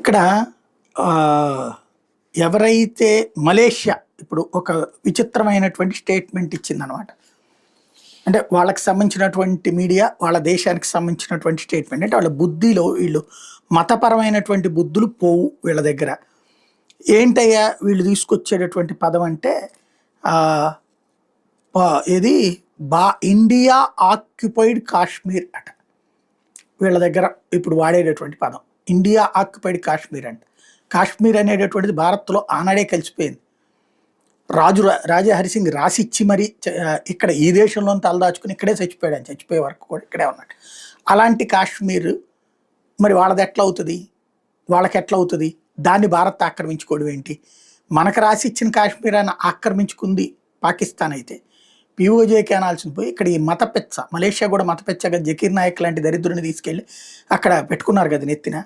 ఇక్కడ ఆహ్, ఎవరైతే మలేషియా ఇప్పుడు ఒక విచిత్రమైనటువంటి స్టేట్మెంట్ ఇచ్చిందనమాట. అంటే వాళ్ళకి సంబంధించినటువంటి మీడియా, వాళ్ళ దేశానికి సంబంధించినటువంటి స్టేట్మెంట్. అంటే వాళ్ళ బుద్ధిలో వీళ్ళు మతపరమైనటువంటి బుద్ధులు పోవు వీళ్ళ దగ్గర. ఏంటయ్యా వీళ్ళు తీసుకొచ్చేటటువంటి పదం అంటే ఆహ్, ప ఏది ఇండియా ఆక్యుపైడ్ కాశ్మీర్ అట. వీళ్ళ దగ్గర ఇప్పుడు వాడేటటువంటి పదం. ఇండియా ఆక్యుపైడ్ కాశ్మీర్ అంట. కాశ్మీర్ అనేటటువంటిది భారత్‌లో ఆనాడే కలిసిపోయింది. రాజా హరిసింగ్ రాసిచ్చి మరి ఇక్కడ ఈ దేశంలోనే తలదాచుకుని ఇక్కడే చచ్చిపోయాడు. ఆయన చచ్చిపోయే వరకు కూడా ఇక్కడే ఉన్నాడు. అలాంటి కాశ్మీర్ మరి వాళ్ళదెట్లవుతది? వాళ్ళకెట్లవుతది? దాన్ని భారత్ ఆక్రమించుకోవడం ఏంటి? మనకు రాసిచ్చిన కాశ్మీర్ అని ఆక్రమించుకుంది పాకిస్తాన్ అయితే. పీఓజేకి అనాల్సింది పోయి ఇక్కడ ఈ మత పెచ్చ, మలేషియా కూడా మత పెచ్చగా జకీర్ నాయక్ లాంటి దరిద్రుడిని తీసుకెళ్ళి అక్కడ పెట్టుకున్నారు కదా నెత్తిన.